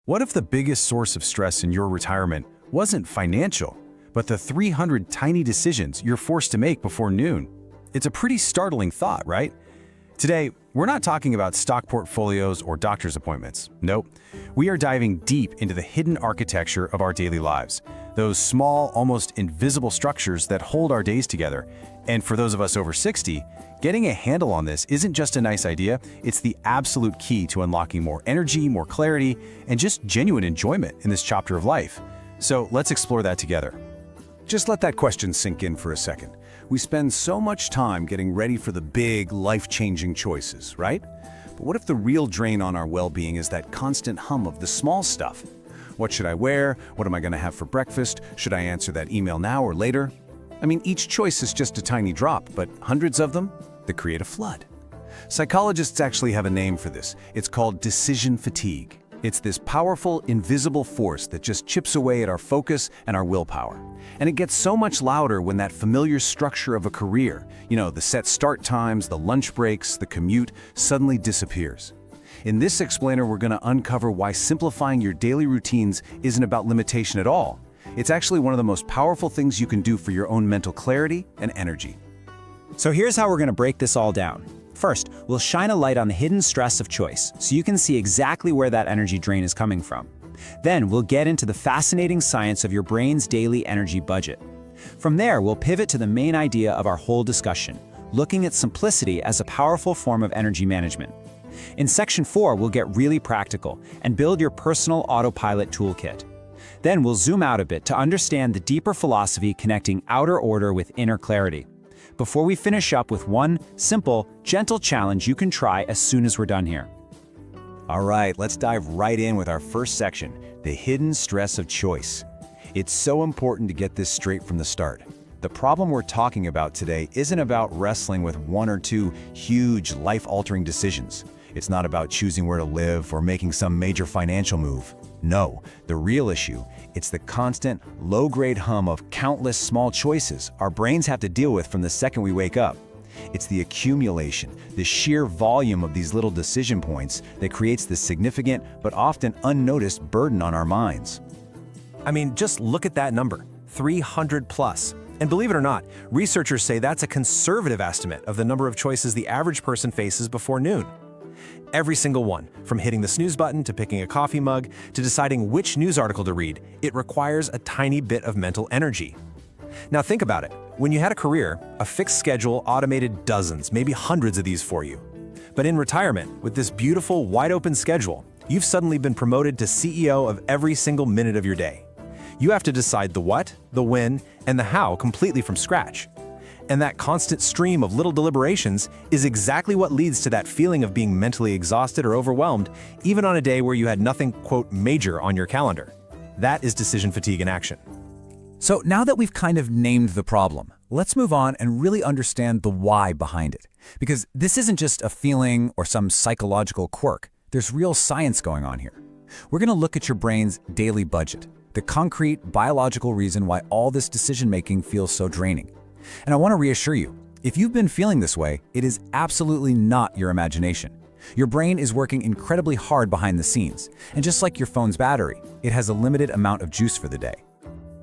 What if the biggest source of stress in your retirement wasn't financial, but the 300 tiny decisions you're forced to make before noon? It's a pretty startling thought, right? Today, we're not talking about stock portfolios or doctor's appointments. Nope. We are diving deep into the hidden architecture of our daily lives, those small, almost invisible structures that hold our days together. And for those of us over 60, getting a handle on this isn't just a nice idea, it's the absolute key to unlocking more energy, more clarity, and just genuine enjoyment in this chapter of life. So let's explore that together. Just let that question sink in for a second. We spend so much time getting ready for the big, life-changing choices, right? But what if the real drain on our well-being is that constant hum of the small stuff? What should I wear? What am I going to have for breakfast? Should I answer that email now or later? I mean, each choice is just a tiny drop, but hundreds of them, they create a flood. Psychologists actually have a name for this. It's called decision fatigue. It's this powerful, invisible force that just chips away at our focus and our willpower. And it gets so much louder when that familiar structure of a career, the set start times, the lunch breaks, the commute, suddenly disappears. In this explainer, we're going to uncover why simplifying your daily routines isn't about limitation at all. It's actually one of the most powerful things you can do for your own mental clarity and energy. So here's how we're going to break this all down. First, we'll shine a light on the hidden stress of choice, so you can see exactly where that energy drain is coming from. Then we'll get into the fascinating science of your brain's daily energy budget. From there, we'll pivot to the main idea of our whole discussion, looking at simplicity as a powerful form of energy management. In Section 4, we'll get really practical and build your personal autopilot toolkit. Then we'll zoom out a bit to understand the deeper philosophy connecting outer order with inner clarity, before we finish up with one simple, gentle challenge you can try as soon as we're done here. All right, let's dive right in with our first section, the hidden stress of choice. It's so important to get this straight from the start. The problem we're talking about today isn't about wrestling with one or two huge, life-altering decisions. It's not about choosing where to live or making some major financial move. No, the real issue, it's the constant, low-grade hum of countless small choices our brains have to deal with from the second we wake up. It's the accumulation, the sheer volume of these little decision points that creates this significant but often unnoticed burden on our minds. I mean, just look at that number, 300 plus. And believe it or not, researchers say that's a conservative estimate of the number of choices the average person faces before noon. Every single one, from hitting the snooze button to picking a coffee mug to deciding which news article to read, it requires a tiny bit of mental energy. Now think about it. When you had a career, a fixed schedule automated dozens, maybe hundreds of these for you. But in retirement, with this beautiful, wide-open schedule, you've suddenly been promoted to CEO of every single minute of your day. You have to decide the what, the when, and the how completely from scratch. And that constant stream of little deliberations is exactly what leads to that feeling of being mentally exhausted or overwhelmed, even on a day where you had nothing, quote, major on your calendar. That is decision fatigue in action. So now that we've kind of named the problem, let's move on and really understand the why behind it. Because this isn't just a feeling or some psychological quirk. There's real science going on here. We're going to look at your brain's daily budget, the concrete biological reason why all this decision-making feels so draining. And I want to reassure you, if you've been feeling this way, it is absolutely not your imagination. Your brain is working incredibly hard behind the scenes, and just like your phone's battery, it has a limited amount of juice for the day.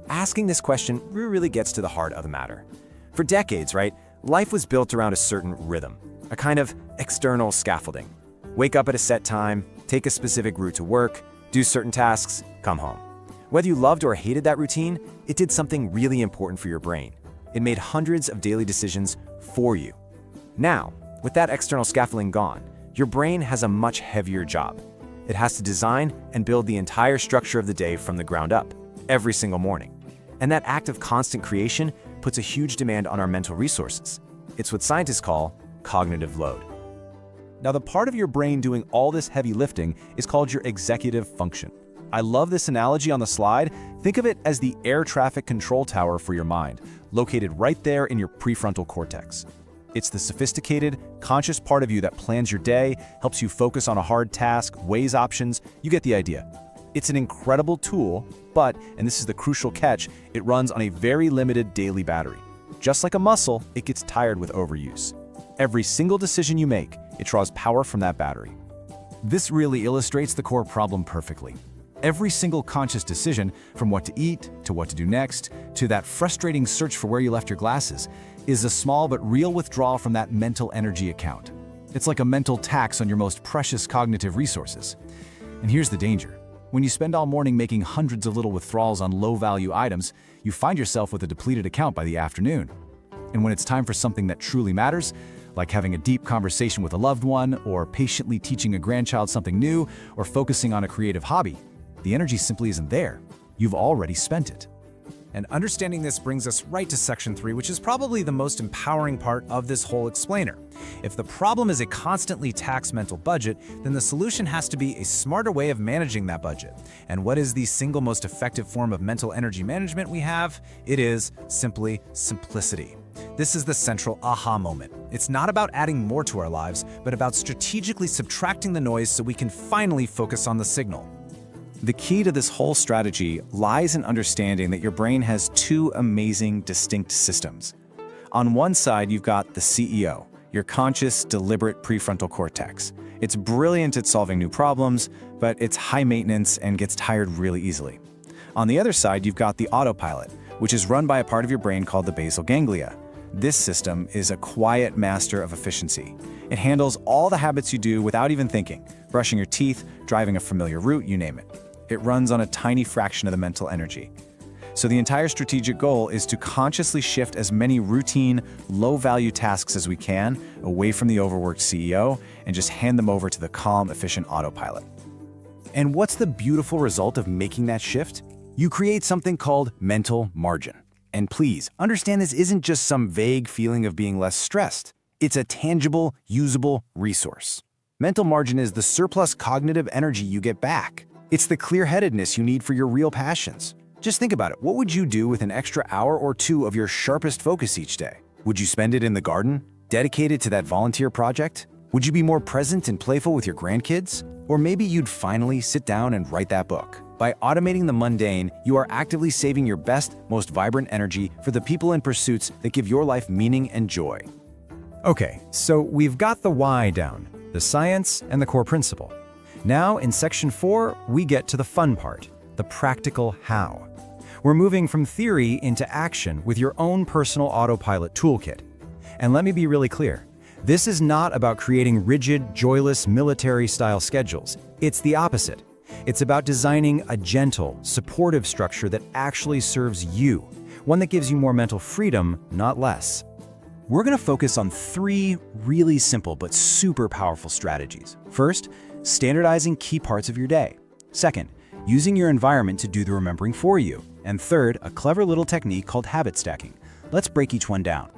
Asking this question really gets to the heart of the matter. For decades, right, life was built around a certain rhythm, a kind of external scaffolding. Wake up at a set time, take a specific route to work, do certain tasks, come home. Whether you loved or hated that routine, it did something really important for your brain. It made hundreds of daily decisions for you. Now, with that external scaffolding gone, your brain has a much heavier job. It has to design and build the entire structure of the day from the ground up, every single morning. And that act of constant creation puts a huge demand on our mental resources. It's what scientists call cognitive load. Now, the part of your brain doing all this heavy lifting is called your executive function. I love this analogy on the slide. Think of it as the air traffic control tower for your mind, located right there in your prefrontal cortex. It's the sophisticated, conscious part of you that plans your day, helps you focus on a hard task, weighs options. You get the idea. It's an incredible tool, but, and this is the crucial catch, it runs on a very limited daily battery. Just like a muscle, it gets tired with overuse. Every single decision you make, it draws power from that battery. This really illustrates the core problem perfectly. Every single conscious decision, from what to eat, to what to do next, to that frustrating search for where you left your glasses, is a small but real withdrawal from that mental energy account. It's like a mental tax on your most precious cognitive resources. And here's the danger. When you spend all morning making hundreds of little withdrawals on low-value items, you find yourself with a depleted account by the afternoon. And when it's time for something that truly matters, like having a deep conversation with a loved one, or patiently teaching a grandchild something new, or focusing on a creative hobby, the energy simply isn't there. You've already spent it. And understanding this brings us right to section 3, which is probably the most empowering part of this whole explainer. If the problem is a constantly taxed mental budget, then the solution has to be a smarter way of managing that budget. And what is the single most effective form of mental energy management we have? It is simply simplicity. This is the central aha moment. It's not about adding more to our lives, but about strategically subtracting the noise so we can finally focus on the signal. The key to this whole strategy lies in understanding that your brain has two amazing, distinct systems. On one side, you've got the CEO, your conscious, deliberate prefrontal cortex. It's brilliant at solving new problems, but it's high maintenance and gets tired really easily. On the other side, you've got the autopilot, which is run by a part of your brain called the basal ganglia. This system is a quiet master of efficiency. It handles all the habits you do without even thinking, brushing your teeth, driving a familiar route, you name it. It runs on a tiny fraction of the mental energy. So the entire strategic goal is to consciously shift as many routine, low-value tasks as we can away from the overworked CEO and just hand them over to the calm, efficient autopilot. And what's the beautiful result of making that shift? You create something called mental margin. And please, understand this isn't just some vague feeling of being less stressed. It's a tangible, usable resource. Mental margin is the surplus cognitive energy you get back. It's the clear-headedness you need for your real passions. Just think about it. What would you do with an extra hour or two of your sharpest focus each day? Would you spend it in the garden, dedicated to that volunteer project? Would you be more present and playful with your grandkids? Or maybe you'd finally sit down and write that book. By automating the mundane, you are actively saving your best, most vibrant energy for the people and pursuits that give your life meaning and joy. Okay, so we've got the why down, the science and the core principle. Now, in section 4, we get to the fun part, the practical how. We're moving from theory into action with your own personal autopilot toolkit. And let me be really clear. This is not about creating rigid, joyless, military-style schedules. It's the opposite. It's about designing a gentle, supportive structure that actually serves you, one that gives you more mental freedom, not less. We're going to focus on 3 really simple but super powerful strategies. First, standardizing key parts of your day. Second, using your environment to do the remembering for you. And third, a clever little technique called habit stacking. Let's break each one down.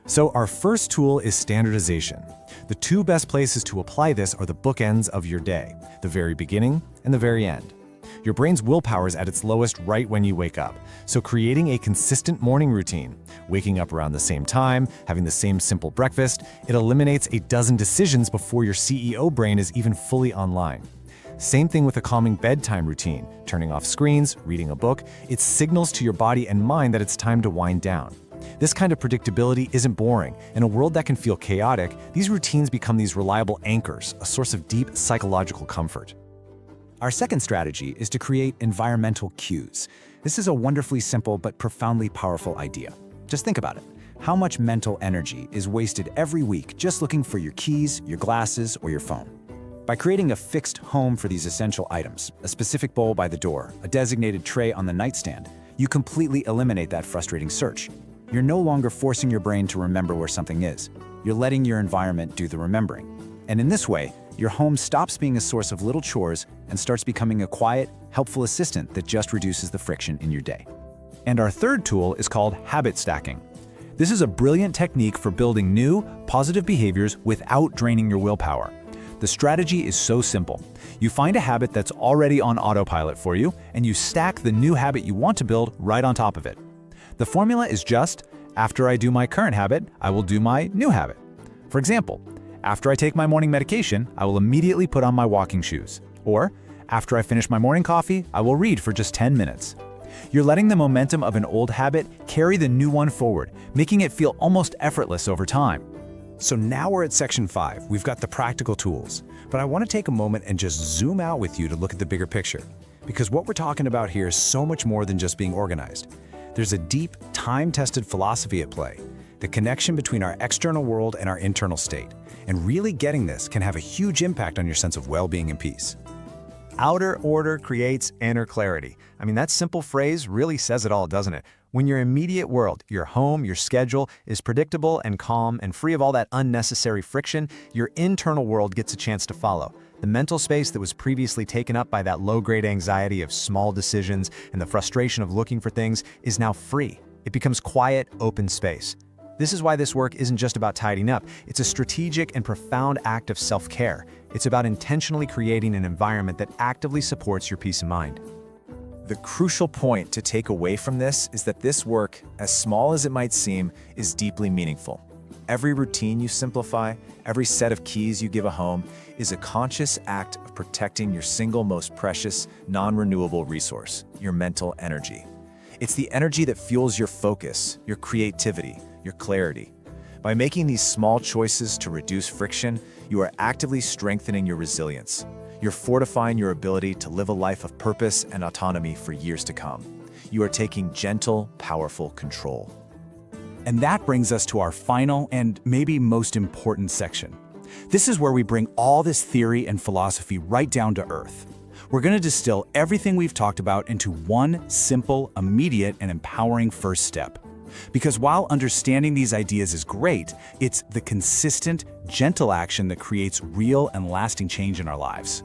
So our first tool is standardization. The 2 best places to apply this are the bookends of your day, the very beginning and the very end. Your brain's willpower is at its lowest right when you wake up, so creating a consistent morning routine, waking up around the same time, having the same simple breakfast, it eliminates a dozen decisions before your CEO brain is even fully online. Same thing with a calming bedtime routine, turning off screens, reading a book, it signals to your body and mind that it's time to wind down. This kind of predictability isn't boring. In a world that can feel chaotic, these routines become these reliable anchors, a source of deep psychological comfort. Our second strategy is to create environmental cues. This is a wonderfully simple but profoundly powerful idea. Just think about it. How much mental energy is wasted every week just looking for your keys, your glasses, or your phone? By creating a fixed home for these essential items, a specific bowl by the door, a designated tray on the nightstand, you completely eliminate that frustrating search. You're no longer forcing your brain to remember where something is. You're letting your environment do the remembering. And in this way, your home stops being a source of little chores and starts becoming a quiet, helpful assistant that just reduces the friction in your day. And our third tool is called habit stacking. This is a brilliant technique for building new, positive behaviors without draining your willpower. The strategy is so simple. You find a habit that's already on autopilot for you, and you stack the new habit you want to build right on top of it. The formula is just, after I do my current habit, I will do my new habit. For example, after I take my morning medication, I will immediately put on my walking shoes. Or, after I finish my morning coffee, I will read for just 10 minutes. You're letting the momentum of an old habit carry the new one forward, making it feel almost effortless over time. So now we're at section 5. We've got the practical tools. But I want to take a moment and just zoom out with you to look at the bigger picture. Because what we're talking about here is so much more than just being organized. There's a deep, time-tested philosophy at play, the connection between our external world and our internal state. And really getting this can have a huge impact on your sense of well-being and peace. Outer order creates inner clarity. I mean, that simple phrase really says it all, doesn't it? When your immediate world, your home, your schedule, is predictable and calm and free of all that unnecessary friction, your internal world gets a chance to follow. The mental space that was previously taken up by that low-grade anxiety of small decisions and the frustration of looking for things is now free. It becomes quiet, open space. This is why this work isn't just about tidying up. It's a strategic and profound act of self-care. It's about intentionally creating an environment that actively supports your peace of mind. The crucial point to take away from this is that this work, as small as it might seem, is deeply meaningful. Every routine you simplify, every set of keys you give a home, is a conscious act of protecting your single most precious, non-renewable resource, your mental energy. It's the energy that fuels your focus, your creativity, your clarity. By making these small choices to reduce friction, you are actively strengthening your resilience. You're fortifying your ability to live a life of purpose and autonomy for years to come. You are taking gentle, powerful control. And that brings us to our final and maybe most important section. This is where we bring all this theory and philosophy right down to earth. We're going to distill everything we've talked about into one simple, immediate, and empowering first step. Because while understanding these ideas is great, it's the consistent, gentle action that creates real and lasting change in our lives.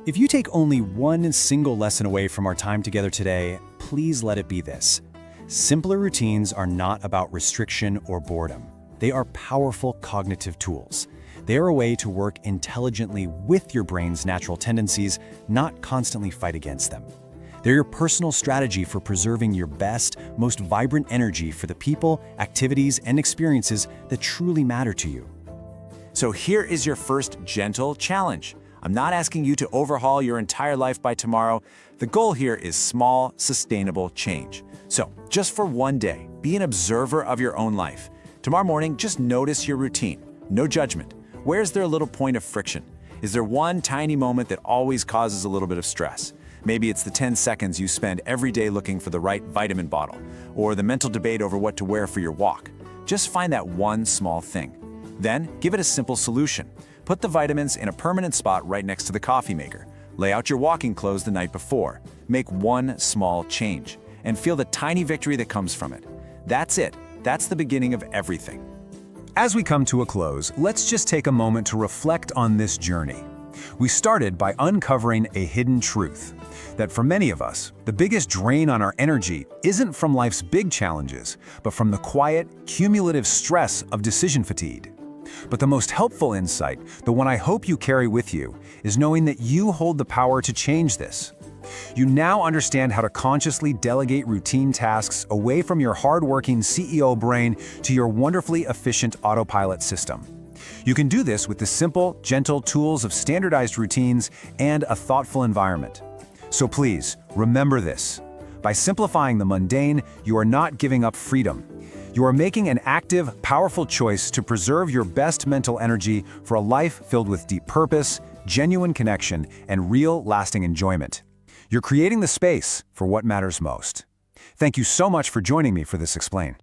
If you take only one single lesson away from our time together today, please let it be this. Simpler routines are not about restriction or boredom. They are powerful cognitive tools. They are a way to work intelligently with your brain's natural tendencies, not constantly fight against them. They're your personal strategy for preserving your best, most vibrant energy for the people, activities, and experiences that truly matter to you. So here is your first gentle challenge. I'm not asking you to overhaul your entire life by tomorrow. The goal here is small, sustainable change. So, just for one day, be an observer of your own life. Tomorrow morning, just notice your routine. No judgment. Where's there a little point of friction? Is there one tiny moment that always causes a little bit of stress? Maybe it's the 10 seconds you spend every day looking for the right vitamin bottle, or the mental debate over what to wear for your walk. Just find that one small thing. Then, give it a simple solution. Put the vitamins in a permanent spot right next to the coffee maker. Lay out your walking clothes the night before. Make one small change, and feel the tiny victory that comes from it. That's it. That's the beginning of everything. As we come to a close, let's just take a moment to reflect on this journey. We started by uncovering a hidden truth, that for many of us, the biggest drain on our energy isn't from life's big challenges, but from the quiet, cumulative stress of decision fatigue. But the most helpful insight, the one I hope you carry with you, is knowing that you hold the power to change this. You now understand how to consciously delegate routine tasks away from your hardworking CEO brain to your wonderfully efficient autopilot system. You can do this with the simple, gentle tools of standardized routines and a thoughtful environment. So please, remember this. By simplifying the mundane, you are not giving up freedom. You are making an active, powerful choice to preserve your best mental energy for a life filled with deep purpose, genuine connection, and real, lasting enjoyment. You're creating the space for what matters most. Thank you so much for joining me for this Explain.